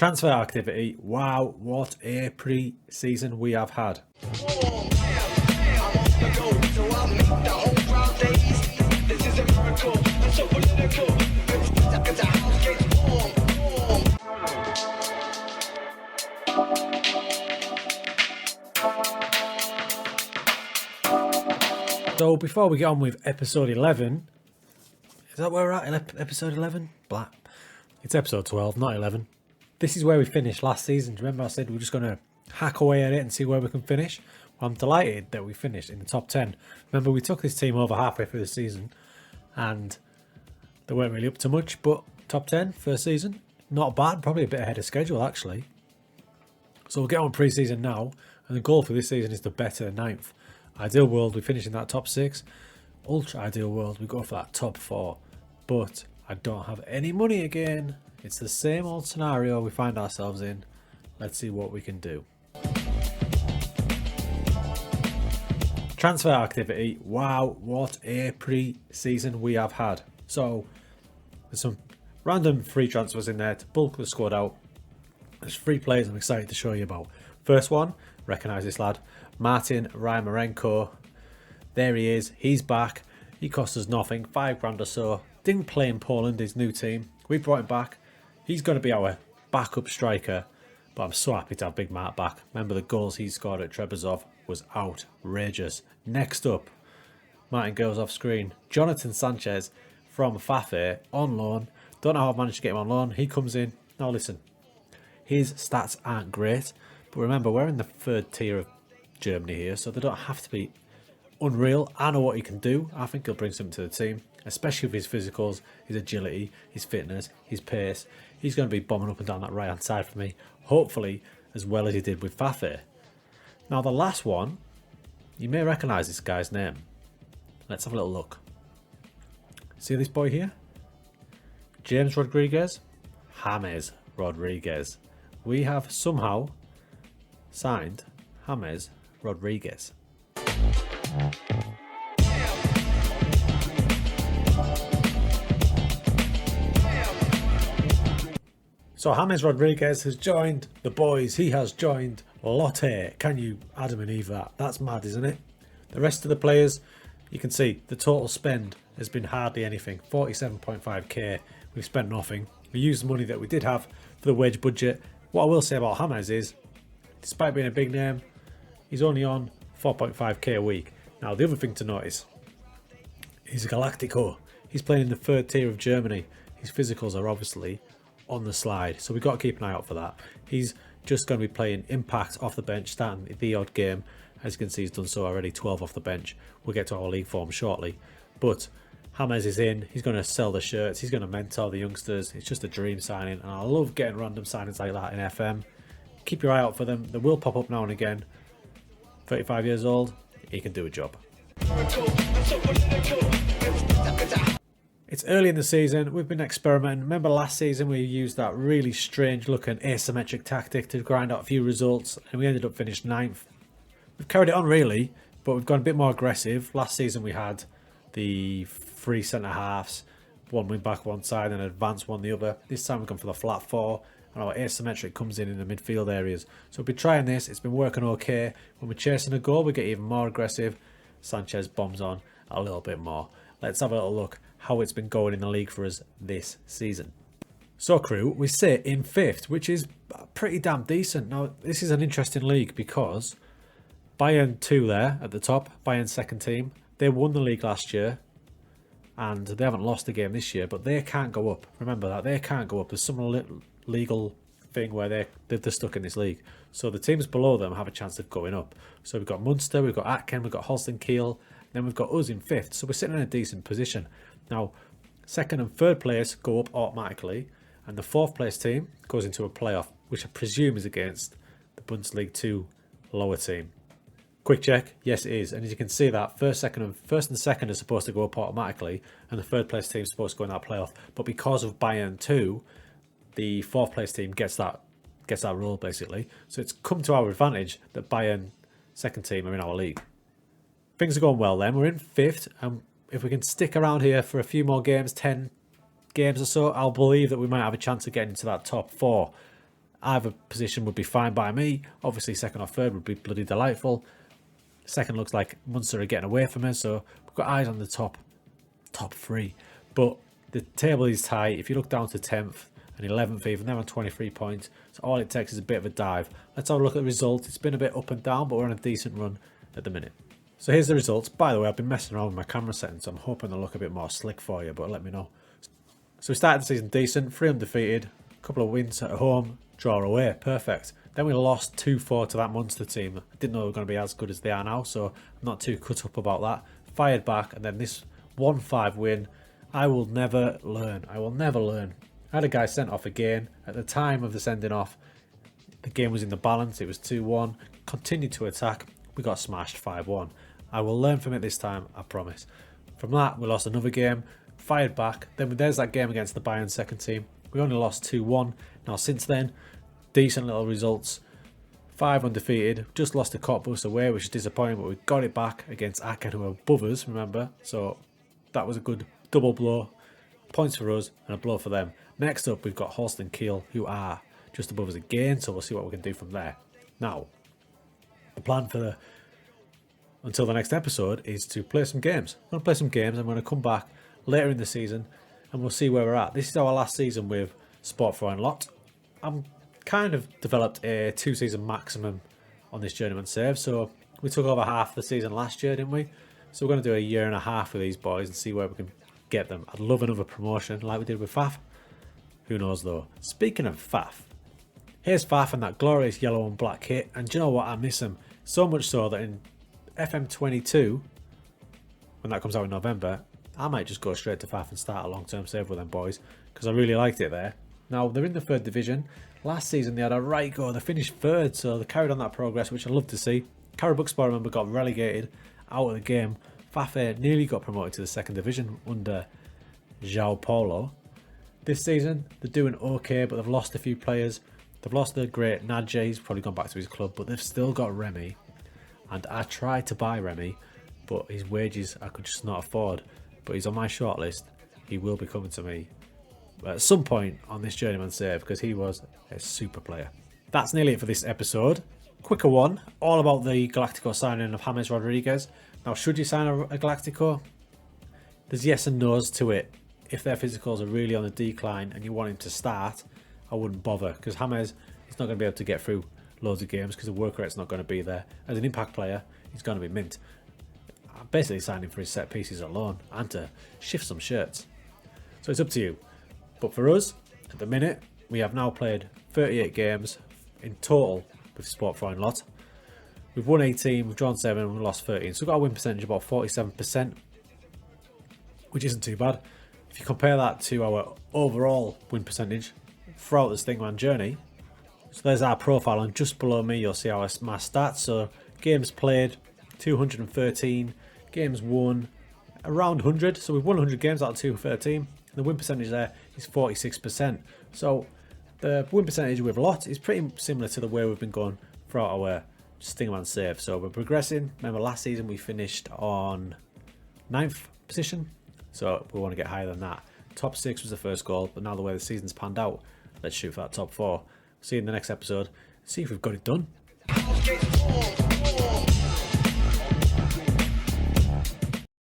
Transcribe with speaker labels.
Speaker 1: Transfer activity. Wow, what a pre-season we have had. So before we get on with episode 11, is that where we're at? Episode 11? Blah. It's episode 12, not 11. This is where we finished last season. Remember I said we're just going to hack away at it and see where we can finish? Well, I'm delighted that we finished in the top 10. Remember, we took this team over halfway through the season and they weren't really up to much, but top 10 first season, not bad. Probably a bit ahead of schedule, actually. So we'll get on pre-season now, and the goal for this season is to better 9th. Ideal world, we finish in that top 6. Ultra ideal world, we go for that top 4. But I don't have any money again. It's the same old scenario we find ourselves in. Let's see what we can do. Transfer activity. Wow, what a pre-season we have had. So there's some random free transfers in there to bulk the squad out. There's 3 players I'm excited to show you about. First one, recognise this lad, Martin Rymarenko. There he is, he's back. He cost us nothing, £5 or so. Didn't play in Poland, his new team. We brought him back. He's going to be our backup striker, but I'm so happy to have Big Mark back. Remember, the goals he scored at Trebizov was outrageous. Next up, Martin goes off screen. Jonathan Sanchez from Fafe on loan. Don't know how I've managed to get him on loan. He comes in. Now listen, his stats aren't great, but remember, we're in the 3rd tier of Germany here, so they don't have to be unreal. I know what he can do. I think he'll bring something to the team, especially with his physicals, his agility, his fitness, his pace. He's going to be bombing up and down that right hand side for me, hopefully as well as he did with Fafe. Now the last one, you may recognise this guy's name. Let's have a little look. See this boy here? James Rodriguez? James Rodriguez. We have somehow signed James Rodriguez. So James Rodriguez has joined the boys. He has joined Lotte. Can you Adam and Eve that? That's mad, isn't it? The rest of the players, you can see the total spend has been hardly anything. 47.5k. We've spent nothing. We used the money that we did have for the wage budget. What I will say about James is, despite being a big name, he's only on 4.5k a week. Now the other thing to notice, he's a galactico. He's playing in the 3rd tier of Germany. His physicals are obviously on the slide, so we've got to keep an eye out for that. He's just going to be playing impact off the bench, starting the odd game. As you can see, he's done so already, 12 off the bench. We'll get to our league form shortly, but James is in. He's going to sell the shirts. He's going to mentor the youngsters. It's just a dream signing, and I love getting random signings like that in FM. Keep your eye out for them. They will pop up now and again. 35 years old, he can do a job. It's early in the season. We've been experimenting. Remember last season we used that really strange looking asymmetric tactic to grind out a few results, and we ended up finishing 9th. We've carried it on really, but we've gone a bit more aggressive. Last season we had the 3 centre halves, 1 wing back one side and an advanced one the other. This time we've gone for the flat 4, and our asymmetric comes in the midfield areas. So we've been trying this. It's been working okay. When we're chasing a goal, we get even more aggressive. Sanchez bombs on a little bit more. Let's have a little look how it's been going in the league for us this season. So crew, we sit in 5th, which is pretty damn decent. Now this is an interesting league because Bayern 2 there at the top, Bayern's 2nd team, they won the league last year and they haven't lost a game this year, but they can't go up. Remember that, they can't go up. There's some little legal thing where they're stuck in this league. So the teams below them have a chance of going up. So we've got Munster, we've got Atkin, we've got Holstein Kiel, then we've got us in 5th. So we're sitting in a decent position. Now, 2nd and 3rd place go up automatically, and the 4th place team goes into a playoff, which I presume is against the Bundesliga 2 lower team. Quick check, yes it is, and as you can see that first and second are supposed to go up automatically, and the 3rd place team is supposed to go in that playoff. But because of Bayern 2, the 4th place team gets that role basically. So it's come to our advantage that Bayern 2nd team are in our league. Things are going well then. We're in 5th, and if we can stick around here for a few more games, 10 games or so, I'll believe that we might have a chance of getting into that top 4. Either position would be fine by me. Obviously, second or third would be bloody delightful. Second looks like Munster are getting away from us, so we've got eyes on the top 3. But the table is tight. If you look down to 10th and 11th even, they're on 23 points. So all it takes is a bit of a dive. Let's have a look at the results. It's been a bit up and down, but we're on a decent run at the minute. So here's the results. By the way, I've been messing around with my camera settings, so I'm hoping they'll look a bit more slick for you, but let me know. So we started the season decent, 3 undefeated, a couple of wins at home, draw away, perfect. Then we lost 2-4 to that Munster team. I didn't know they were going to be as good as they are now, so I'm not too cut up about that. Fired back, and then this 1-5 win. I will never learn. I will never learn. I had a guy sent off again. At the time of the sending off, the game was in the balance. It was 2-1. Continued to attack. We got smashed 5-1. I will learn from it this time, I promise. From that, we lost another game. Fired back. Then there's that game against the Bayern second team. We only lost 2-1. Now since then, decent little results. 5 undefeated. Just lost to Cottbus away, which is disappointing, but we got it back against Aken, who are above us, remember? So that was a good double blow. Points for us and a blow for them. Next up, we've got Holston Kiel, who are just above us again, so we'll see what we can do from there. Now, the plan for until the next episode is to play some games. I'm going to play some games. I'm going to come back later in the season and we'll see where we're at. This is our last season with Sport Throwing Lot. I'm kind of developed a 2-season maximum on this Journeyman save, so we took over half the season last year, didn't we? So we're going to do a year and a half with these boys and see where we can get them. I'd love another promotion like we did with Fafe. Who knows though. Speaking of Fafe, here's Fafe and that glorious yellow and black kit, and do you know what? I miss him so much so that in FM22, when that comes out in November, I might just go straight to Fafe and start a long-term save with them boys, because I really liked it there. Now, they're in the 3rd division. Last season, they had a right go. They finished 3rd, so they carried on that progress, which I love to see. Caribouxport, remember, got relegated out of the game. Fafe nearly got promoted to the 2nd division under João Paulo. This season, they're doing okay, but they've lost a few players. They've lost the great Nadje. He's probably gone back to his club, but they've still got Remy. And I tried to buy Remy, but his wages I could just not afford. But he's on my shortlist. He will be coming to me at some point on this Journeyman save, because he was a super player. That's nearly it for this episode. Quicker one, all about the Galactico signing of James Rodriguez. Now, should you sign a Galactico? There's yes and no's to it. If their physicals are really on the decline and you want him to start, I wouldn't bother, because James is not going to be able to get through loads of games because the work rate's not going to be there. As an impact player, he's going to be mint. I'm basically signing for his set pieces alone and to shift some shirts. So it's up to you. But for us, at the minute, we have now played 38 games in total with Sport Throwing Lot. We've won 18, we've drawn 7, and we've lost 13. So we've got a win percentage of about 47%, which isn't too bad. If you compare that to our overall win percentage throughout the Stingerman journey, so there's our profile, and just below me you'll see my stats. So games played, 213, games won, around 100. So we've won 100 games out of 213. The win percentage there is 46%. So the win percentage with Lot is pretty similar to the way we've been going throughout our Stingerman save. So we're progressing. Remember last season we finished on 9th position. So we want to get higher than that. Top 6 was the first goal, but now the way the season's panned out, let's shoot for that top 4. See you in the next episode. See if we've got it done.